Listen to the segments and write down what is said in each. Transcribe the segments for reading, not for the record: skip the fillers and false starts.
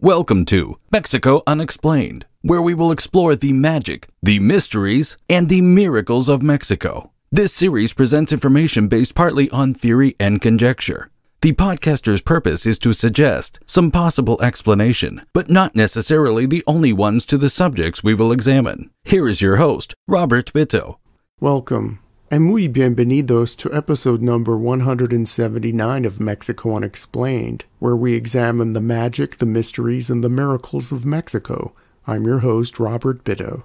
Welcome to Mexico Unexplained, where we will explore the magic, the mysteries, and the miracles of Mexico. This series presents information based partly on theory and conjecture. The podcaster's purpose is to suggest some possible explanation, but not necessarily the only ones to the subjects we will examine. Here is your host, Robert Bitto. Welcome, and muy bienvenidos to episode number 179 of Mexico Unexplained, where we examine the magic, the mysteries, and the miracles of Mexico. I'm your host, Robert Bitto.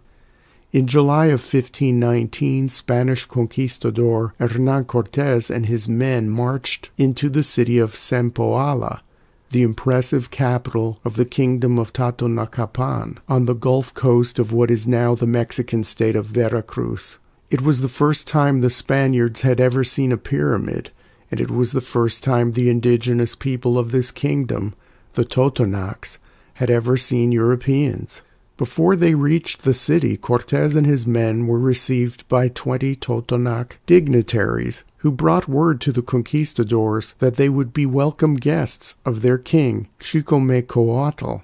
In July of 1519, Spanish conquistador Hernán Cortés and his men marched into the city of Zempoala, the impressive capital of the kingdom of Totonacs on the Gulf coast of what is now the Mexican state of Veracruz. It was the first time the Spaniards had ever seen a pyramid, and it was the first time the indigenous people of this kingdom, the Totonacs, had ever seen Europeans. Before they reached the city, Cortés and his men were received by 20 Totonac dignitaries who brought word to the conquistadors that they would be welcome guests of their king, Xicomecoatl.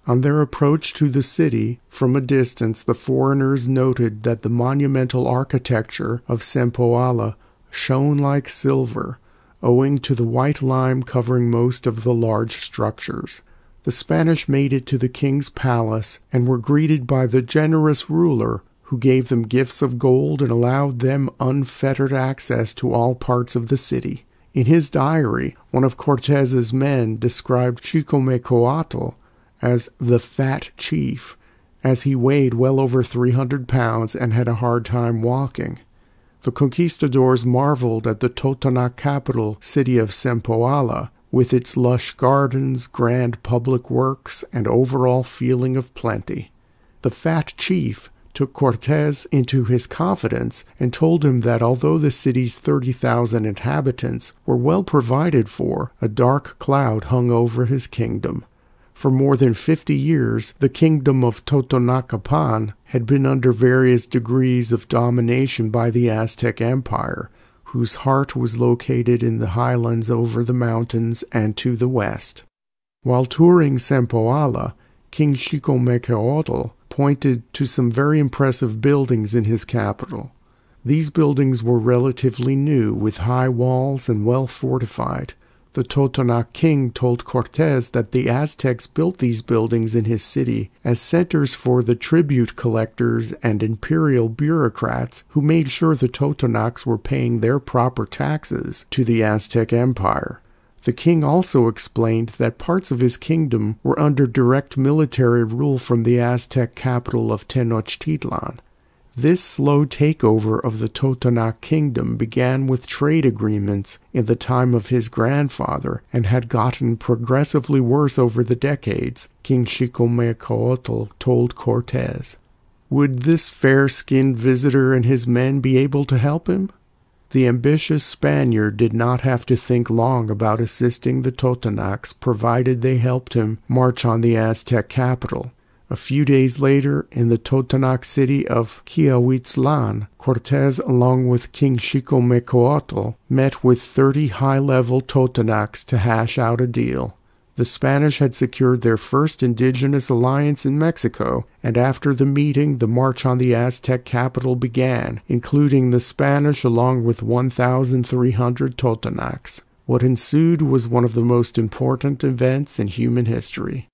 On their approach to the city, from a distance the foreigners noted that the monumental architecture of Zempoala shone like silver, owing to the white lime covering most of the large structures. The Spanish made it to the king's palace and were greeted by the generous ruler, who gave them gifts of gold and allowed them unfettered access to all parts of the city. In his diary, one of Cortés's men described Xicomecoatl as the fat chief, as he weighed well over 300 pounds and had a hard time walking. The conquistadors marveled at the Totonac capital city of Zempoala, with its lush gardens, grand public works, and overall feeling of plenty. The fat chief took Cortés into his confidence and told him that although the city's 30,000 inhabitants were well provided for, a dark cloud hung over his kingdom. For more than 50 years, the kingdom of Totonacapan had been under various degrees of domination by the Aztec Empire, whose heart was located in the highlands over the mountains and to the west. While touring Zempoala, King Xicomecoatl pointed to some very impressive buildings in his capital. These buildings were relatively new, with high walls and well fortified. The Totonac king told Cortés that the Aztecs built these buildings in his city as centers for the tribute collectors and imperial bureaucrats who made sure the Totonacs were paying their proper taxes to the Aztec Empire. The king also explained that parts of his kingdom were under direct military rule from the Aztec capital of Tenochtitlan. This slow takeover of the Totonac kingdom began with trade agreements in the time of his grandfather and had gotten progressively worse over the decades, King Xicomecoatl told Cortés. Would this fair-skinned visitor and his men be able to help him? The ambitious Spaniard did not have to think long about assisting the Totonacs, provided they helped him march on the Aztec capital. A few days later, in the Totonac city of Quiahuitzlan, Cortés, along with King Xicomecoatl, met with 30 high-level Totonacs to hash out a deal. The Spanish had secured their first indigenous alliance in Mexico, and after the meeting, the march on the Aztec capital began, including the Spanish along with 1,300 Totonacs. What ensued was one of the most important events in human history.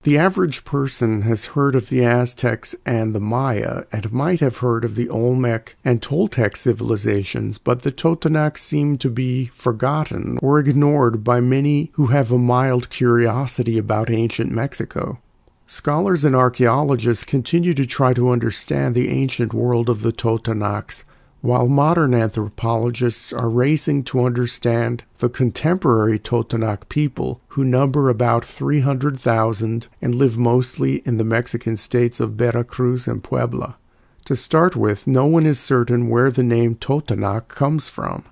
The average person has heard of the Aztecs and the Maya, and might have heard of the Olmec and Toltec civilizations, but the Totonacs seem to be forgotten or ignored by many who have a mild curiosity about ancient Mexico. Scholars and archaeologists continue to try to understand the ancient world of the Totonacs, while modern anthropologists are racing to understand the contemporary Totonac people, who number about 300,000 and live mostly in the Mexican states of Veracruz and Puebla. To start with, no one is certain where the name Totonac comes from.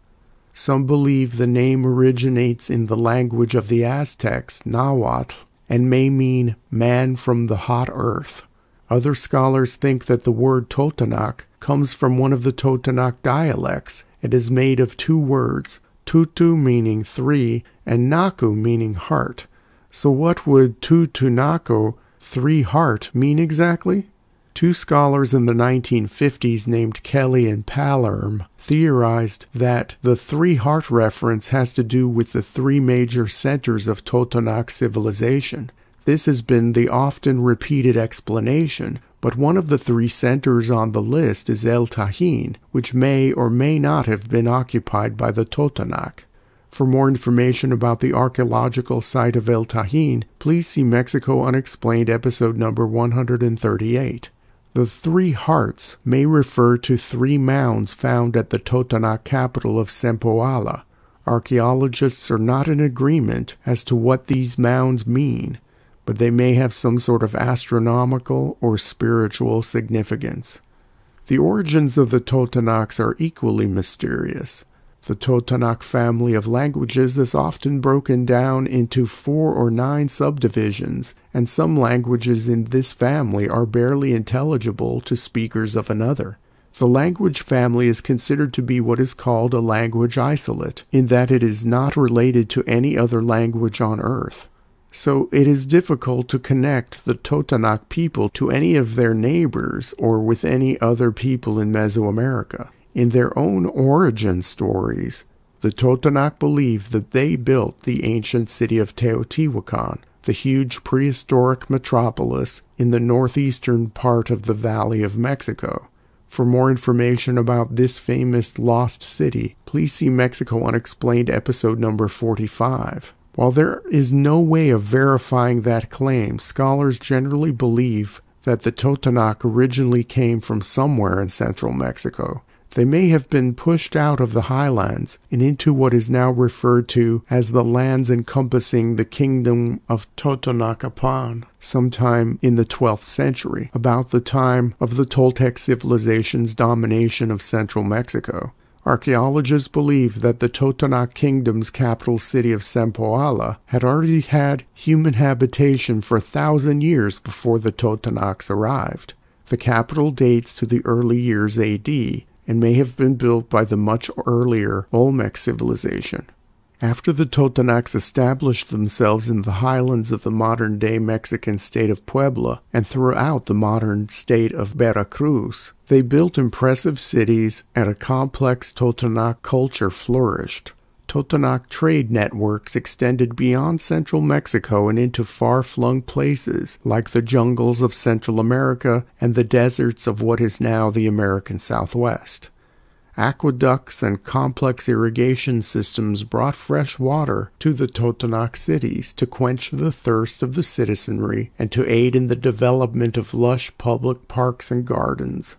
Some believe the name originates in the language of the Aztecs, Nahuatl, and may mean man from the hot earth. Other scholars think that the word Totonac comes from one of the Totonac dialects. It is made of two words, tutu meaning three and naku meaning heart. So what would Totonaco, three-heart, mean exactly? Two scholars in the 1950s named Kelly and Palerm theorized that the three-heart reference has to do with the three major centers of Totonac civilization. This has been the often repeated explanation, but one of the three centers on the list is El Tajín, which may or may not have been occupied by the Totonac. For more information about the archaeological site of El Tajín, please see Mexico Unexplained episode number 138. The three hearts may refer to three mounds found at the Totonac capital of Zempoala. Archaeologists are not in agreement as to what these mounds mean, but they may have some sort of astronomical or spiritual significance. The origins of the Totonacs are equally mysterious. The Totonac family of languages is often broken down into 4 or 9 subdivisions, and some languages in this family are barely intelligible to speakers of another. The language family is considered to be what is called a language isolate, in that it is not related to any other language on Earth. So it is difficult to connect the Totonac people to any of their neighbors or with any other people in Mesoamerica. In their own origin stories, the Totonac believe that they built the ancient city of Teotihuacan, the huge prehistoric metropolis in the northeastern part of the Valley of Mexico. For more information about this famous lost city, please see Mexico Unexplained episode number 45. While there is no way of verifying that claim, scholars generally believe that the Totonac originally came from somewhere in central Mexico. They may have been pushed out of the highlands and into what is now referred to as the lands encompassing the kingdom of Totonacapan sometime in the 12th century, about the time of the Toltec civilization's domination of central Mexico. Archaeologists believe that the Totonac kingdom's capital city of Zempoala had already had human habitation for 1,000 years before the Totonacs arrived. The capital dates to the early years AD, and may have been built by the much earlier Olmec civilization. After the Totonacs established themselves in the highlands of the modern-day Mexican state of Puebla and throughout the modern state of Veracruz, they built impressive cities and a complex Totonac culture flourished. Totonac trade networks extended beyond central Mexico and into far-flung places like the jungles of Central America and the deserts of what is now the American Southwest. Aqueducts and complex irrigation systems brought fresh water to the Totonac cities to quench the thirst of the citizenry and to aid in the development of lush public parks and gardens.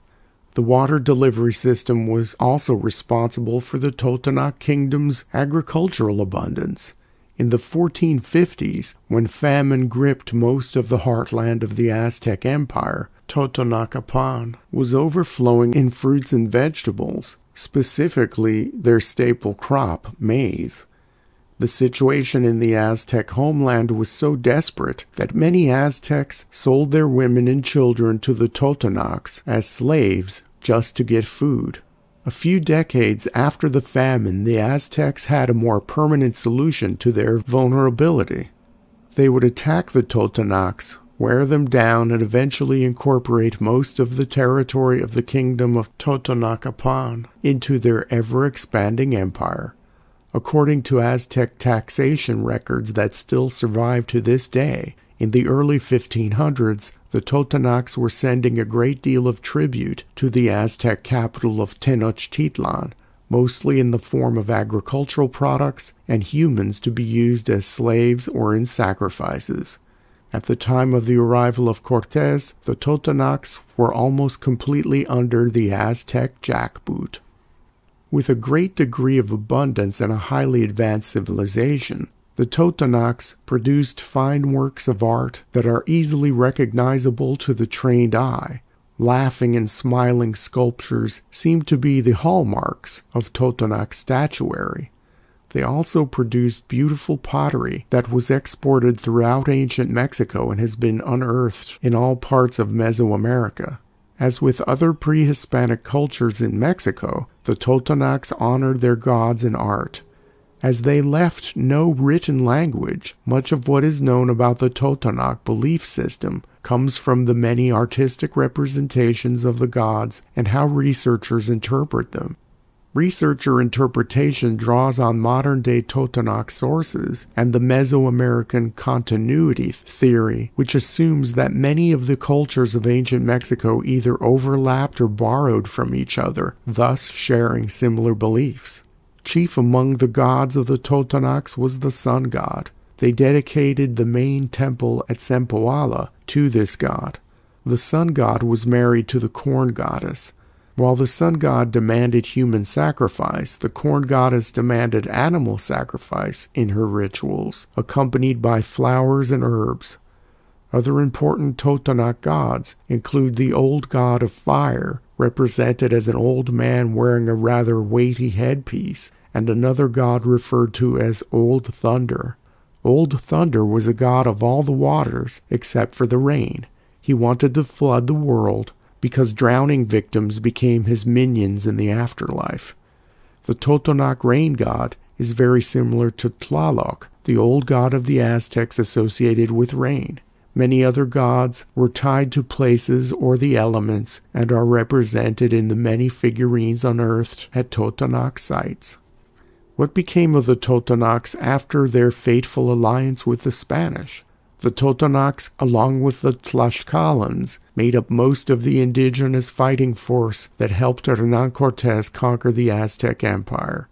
The water delivery system was also responsible for the Totonac kingdom's agricultural abundance. In the 1450s, when famine gripped most of the heartland of the Aztec Empire, Totonacapan was overflowing in fruits and vegetables, specifically their staple crop, maize. The situation in the Aztec homeland was so desperate that many Aztecs sold their women and children to the Totonacs as slaves just to get food. A few decades after the famine, the Aztecs had a more permanent solution to their vulnerability. They would attack the Totonacs, wear them down, and eventually incorporate most of the territory of the kingdom of Totonacapan into their ever-expanding empire. According to Aztec taxation records that still survive to this day, in the early 1500s, the Totonacs were sending a great deal of tribute to the Aztec capital of Tenochtitlan, mostly in the form of agricultural products and humans to be used as slaves or in sacrifices. At the time of the arrival of Cortés, the Totonacs were almost completely under the Aztec jackboot. With a great degree of abundance and a highly advanced civilization, the Totonacs produced fine works of art that are easily recognizable to the trained eye. Laughing and smiling sculptures seem to be the hallmarks of Totonac statuary. They also produced beautiful pottery that was exported throughout ancient Mexico and has been unearthed in all parts of Mesoamerica. As with other pre-Hispanic cultures in Mexico, the Totonacs honored their gods in art. As they left no written language, much of what is known about the Totonac belief system comes from the many artistic representations of the gods and how researchers interpret them. Researcher interpretation draws on modern-day Totonac sources and the Mesoamerican continuity theory, which assumes that many of the cultures of ancient Mexico either overlapped or borrowed from each other, thus sharing similar beliefs. Chief among the gods of the Totonacs was the sun god. They dedicated the main temple at Zempoala to this god. The sun god was married to the corn goddess. While the sun god demanded human sacrifice, the corn goddess demanded animal sacrifice in her rituals, accompanied by flowers and herbs. Other important Totonac gods include the old god of fire, represented as an old man wearing a rather weighty headpiece, and another god referred to as Old Thunder. Old Thunder was a god of all the waters except for the rain. He wanted to flood the world, because drowning victims became his minions in the afterlife. The Totonac rain god is very similar to Tlaloc, the old god of the Aztecs associated with rain. Many other gods were tied to places or the elements and are represented in the many figurines unearthed at Totonac sites. What became of the Totonacs after their fateful alliance with the Spanish? The Totonacs, along with the Tlaxcalans, made up most of the indigenous fighting force that helped Hernán Cortés conquer the Aztec Empire.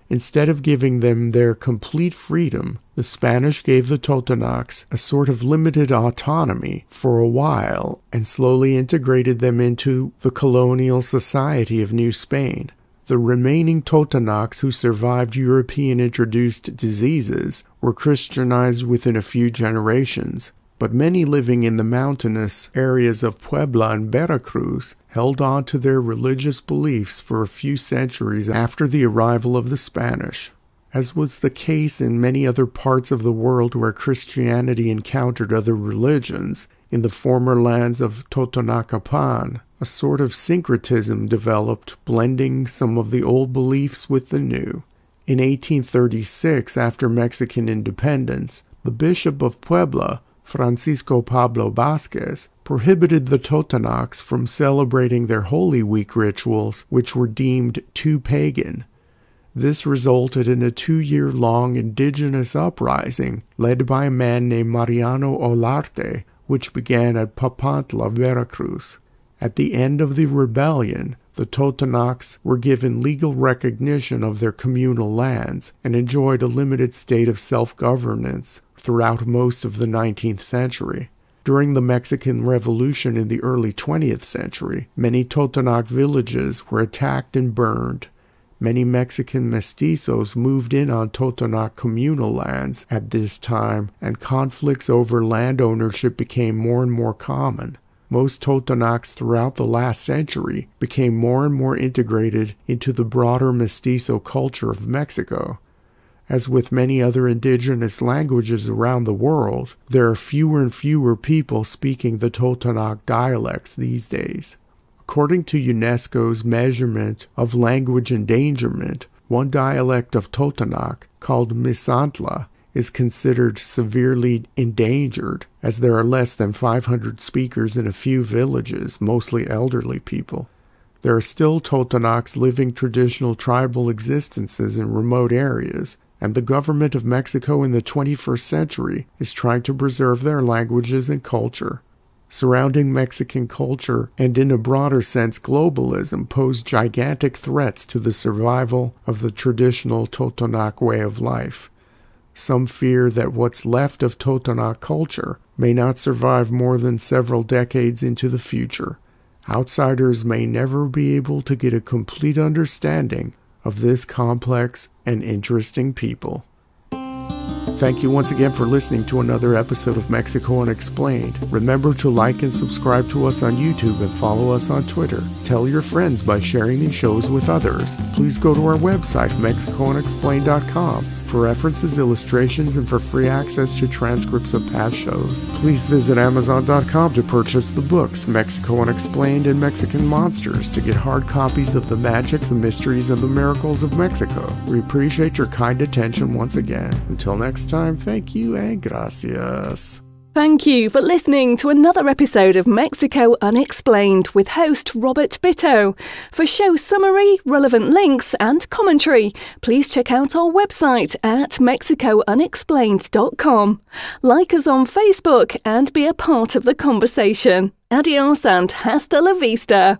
Instead of giving them their complete freedom, the Spanish gave the Totonacs a sort of limited autonomy for a while and slowly integrated them into the colonial society of New Spain. The remaining Totonacs who survived European-introduced diseases were Christianized within a few generations, but many living in the mountainous areas of Puebla and Veracruz held on to their religious beliefs for a few centuries after the arrival of the Spanish. As was the case in many other parts of the world where Christianity encountered other religions, in the former lands of Totonacapan, a sort of syncretism developed, blending some of the old beliefs with the new. In 1836, after Mexican independence, the Bishop of Puebla, Francisco Pablo Vázquez, prohibited the Totonacs from celebrating their Holy Week rituals, which were deemed too pagan. This resulted in a 2-year-long indigenous uprising led by a man named Mariano Olarte, which began at Papantla, Veracruz. At the end of the rebellion, the Totonacs were given legal recognition of their communal lands and enjoyed a limited state of self-governance throughout most of the 19th century. During the Mexican Revolution in the early 20th century, many Totonac villages were attacked and burned. Many Mexican mestizos moved in on Totonac communal lands at this time, and conflicts over land ownership became more and more common. Most Totonacs throughout the last century became more and more integrated into the broader mestizo culture of Mexico. As with many other indigenous languages around the world, there are fewer and fewer people speaking the Totonac dialects these days. According to UNESCO's measurement of language endangerment, one dialect of Totonac, called Misantla, is considered severely endangered, as there are less than 500 speakers in a few villages, mostly elderly people. There are still Totonacs living traditional tribal existences in remote areas, and the government of Mexico in the 21st century is trying to preserve their languages and culture. Surrounding Mexican culture, and in a broader sense globalism, pose gigantic threats to the survival of the traditional Totonac way of life. Some fear that what's left of Totonac culture may not survive more than several decades into the future. Outsiders may never be able to get a complete understanding of this complex and interesting people. Thank you once again for listening to another episode of Mexico Unexplained. Remember to like and subscribe to us on YouTube and follow us on Twitter. Tell your friends by sharing these shows with others. Please go to our website, MexicoUnexplained.com, For references, illustrations, and for free access to transcripts of past shows, please visit Amazon.com to purchase the books Mexico Unexplained and Mexican Monsters to get hard copies of The Magic, the Mysteries, and the Miracles of Mexico. We appreciate your kind attention once again. Until next time, thank you and gracias. Thank you for listening to another episode of Mexico Unexplained with host Robert Bitto. For show summary, relevant links and commentary, please check out our website at mexicounexplained.com. Like us on Facebook and be a part of the conversation. Adios and hasta la vista.